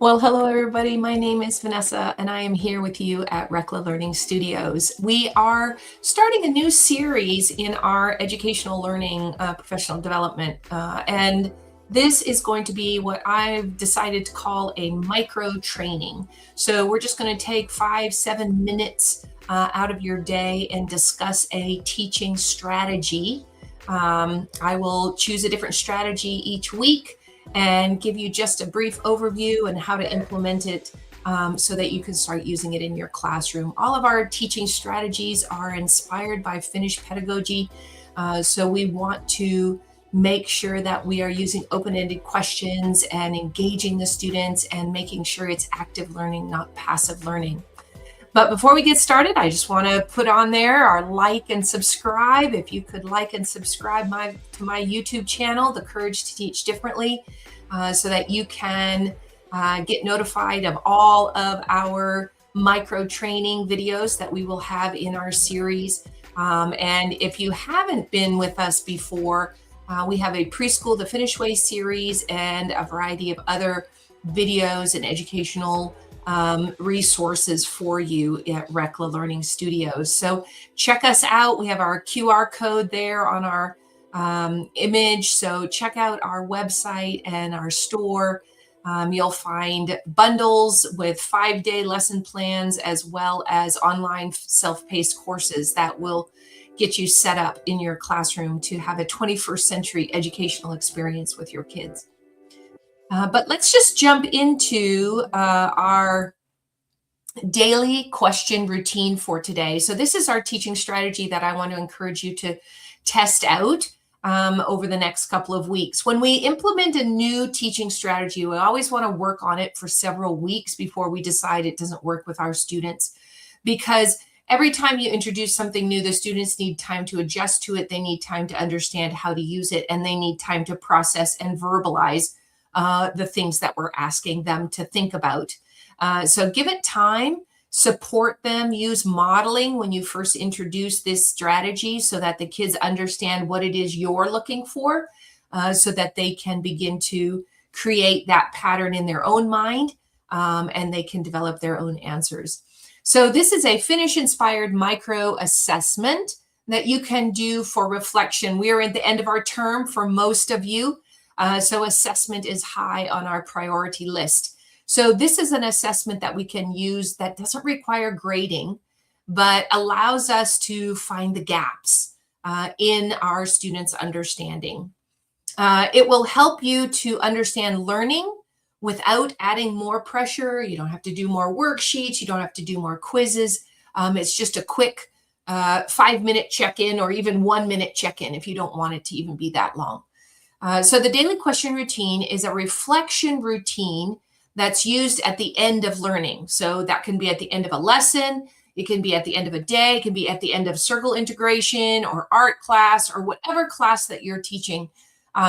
Well, hello everybody. My name is Vanessa and I am here with you at Rekla Learning Studios. We are starting a new series in our educational learning professional development. And this is going to be what I've decided to call a micro training. So we're just going to take 5-7 minutes out of your day and discuss a teaching strategy. I will choose a different strategy each week and give you just a brief overview and how to implement it so that you can start using it in your classroom. All of our teaching strategies are inspired by Finnish pedagogy. So we want to make sure that we are using open-ended questions and engaging the students and making sure it's active learning, not passive learning. But before we get started, I just want to put on there our like and subscribe. If you could like and subscribe to my YouTube channel, The Courage to Teach Differently, so that you can get notified of all of our micro training videos that we will have in our series. And if you haven't been with us before, we have a Preschool the Finnish Way series and a variety of other videos and educational resources for you at Rekla Learning Studios. So check us out. We have our QR code there on our image. So check out our website and our store. You'll find bundles with 5-day lesson plans as well as online self-paced courses that will get you set up in your classroom to have a 21st century educational experience with your kids. But let's just jump into our daily question routine for today. So this is our teaching strategy that I want to encourage you to test out over the next couple of weeks. When we implement a new teaching strategy, we always want to work on it for several weeks before we decide it doesn't work with our students, because every time you introduce something new, the students need time to adjust to it. They need time to understand how to use it, and they need time to process and verbalize the things that we're asking them to think about. So give it time, support them, use modeling when you first introduce this strategy so that the kids understand what it is you're looking for, so that they can begin to create that pattern in their own mind, and they can develop their own answers. So this is a Finnish-inspired micro assessment that you can do for reflection. We are at the end of our term for most of you. So assessment is high on our priority list. So this is an assessment that we can use that doesn't require grading, but allows us to find the gaps in our students' understanding. It will help you to understand learning without adding more pressure. You don't have to do more worksheets. You don't have to do more quizzes. It's just a quick 5-minute check-in or even 1-minute check-in if you don't want it to even be that long. So the daily question routine is a reflection routine that's used at the end of learning. So that can be at the end of a lesson. It can be at the end of a day. It can be at the end of circle integration or art class or whatever class that you're teaching.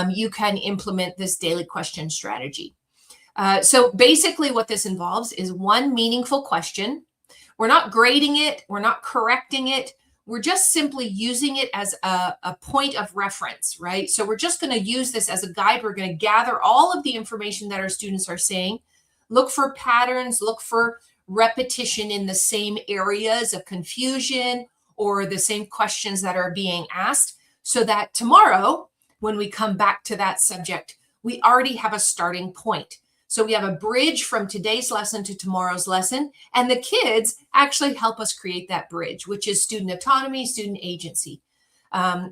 You can implement this daily question strategy. So basically what this involves is one meaningful question. We're not grading it. We're not correcting it. We're just simply using it as a point of reference, right? So we're just going to use this as a guide. We're going to gather all of the information that our students are saying, look for patterns, look for repetition in the same areas of confusion or the same questions that are being asked, so that tomorrow, when we come back to that subject, we already have a starting point. So we have a bridge from today's lesson to tomorrow's lesson, and the kids actually help us create that bridge, which is student autonomy, student agency.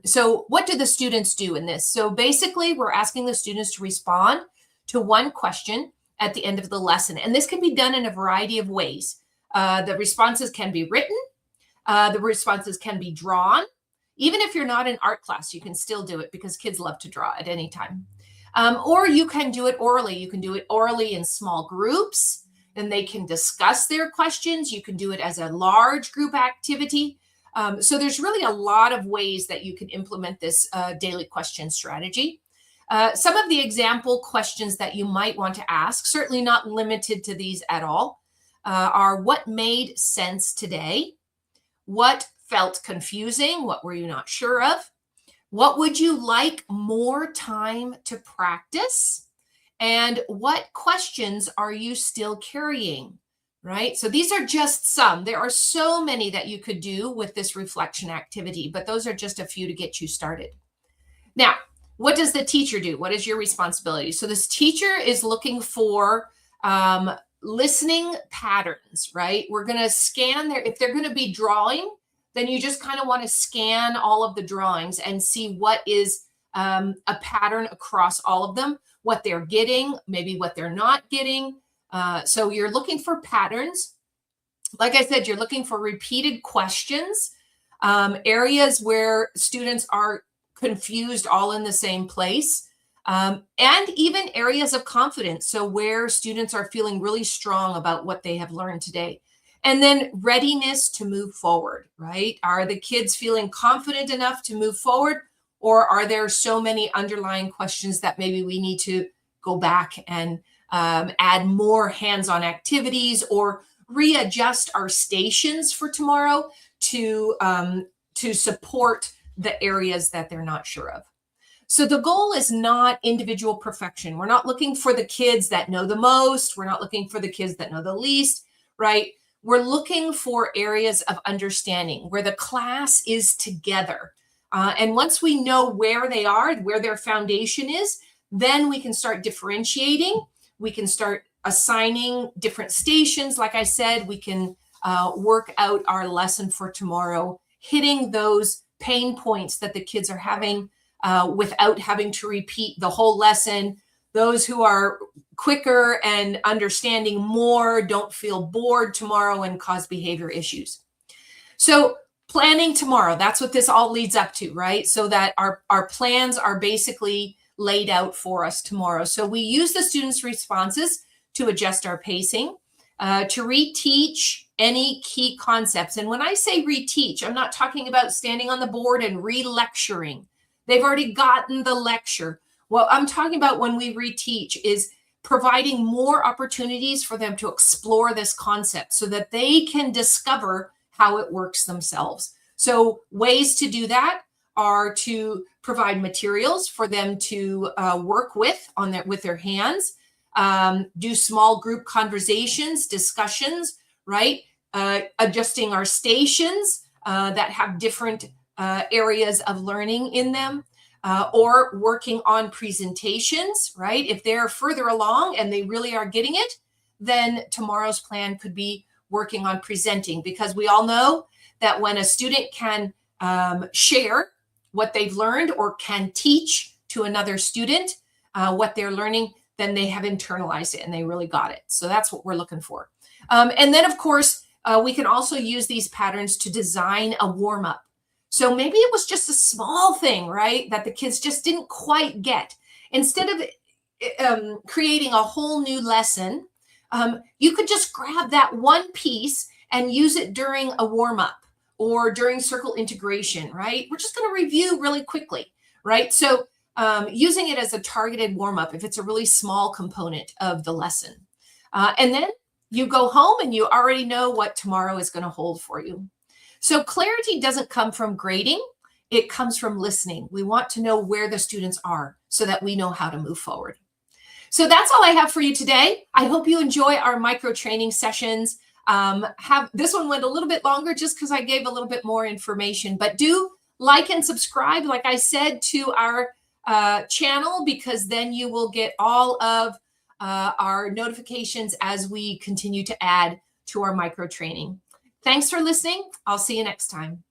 So what do the students do in this? So basically, we're asking the students to respond to one question at the end of the lesson. And this can be done in a variety of ways. The responses can be written. The responses can be drawn. Even if you're not in art class, you can still do it because kids love to draw at any time. Or you can do it orally. You can do it orally in small groups, and they can discuss their questions. You can do it as a large group activity. So there's really a lot of ways that you can implement this daily question strategy. Some of the example questions that you might want to ask, certainly not limited to these at all, are what made sense today? What felt confusing? What were you not sure of? What would you like more time to practice? And what questions are you still carrying, right? So these are just some. There are so many that you could do with this reflection activity, but those are just a few to get you started. Now, what does the teacher do? What is your responsibility? So this teacher is looking for listening patterns, right? We're going to scan if they're going to be drawing, then you just kind of want to scan all of the drawings and see what is a pattern across all of them, what they're getting, maybe what they're not getting. So you're looking for patterns. Like I said, you're looking for repeated questions, areas where students are confused all in the same place, and even areas of confidence. So where students are feeling really strong about what they have learned today. And then readiness to move forward, right? Are the kids feeling confident enough to move forward? Or are there so many underlying questions that maybe we need to go back and add more hands-on activities or readjust our stations for tomorrow to support the areas that they're not sure of. So the goal is not individual perfection. We're not looking for the kids that know the most. We're not looking for the kids that know the least, right? We're looking for areas of understanding where the class is together. And once we know where they are, where their foundation is, then we can start differentiating. We can start assigning different stations. Like I said, we can work out our lesson for tomorrow, hitting those pain points that the kids are having without having to repeat the whole lesson. Those who are quicker and understanding more don't feel bored tomorrow and cause behavior issues. So planning tomorrow, that's what this all leads up to, right? So that our plans are basically laid out for us tomorrow. So we use the students' responses to adjust our pacing, to reteach any key concepts. And when I say reteach, I'm not talking about standing on the board and re-lecturing. They've already gotten the lecture. What I'm talking about when we reteach is providing more opportunities for them to explore this concept so that they can discover how it works themselves. So ways to do that are to provide materials for them to work with with their hands, do small group conversations, discussions, right? Adjusting our stations that have different areas of learning in them, or working on presentations, right? If they're further along and they really are getting it, then tomorrow's plan could be working on presenting, because we all know that when a student can share what they've learned or can teach to another student what they're learning, then they have internalized it and they really got it. So that's what we're looking for. And then, of course, we can also use these patterns to design a warm-up. So maybe it was just a small thing, right, that the kids just didn't quite get. Instead of creating a whole new lesson, you could just grab that one piece and use it during a warm-up or during circle integration, right? We're just going to review really quickly, right? So using it as a targeted warm-up if it's a really small component of the lesson. And then you go home and you already know what tomorrow is going to hold for you. So clarity doesn't come from grading. It comes from listening. We want to know where the students are so that we know how to move forward. So that's all I have for you today. I hope you enjoy our micro training sessions. This one went a little bit longer just because I gave a little bit more information, but do like and subscribe, like I said, to our channel, because then you will get all of our notifications as we continue to add to our micro training. Thanks for listening. I'll see you next time.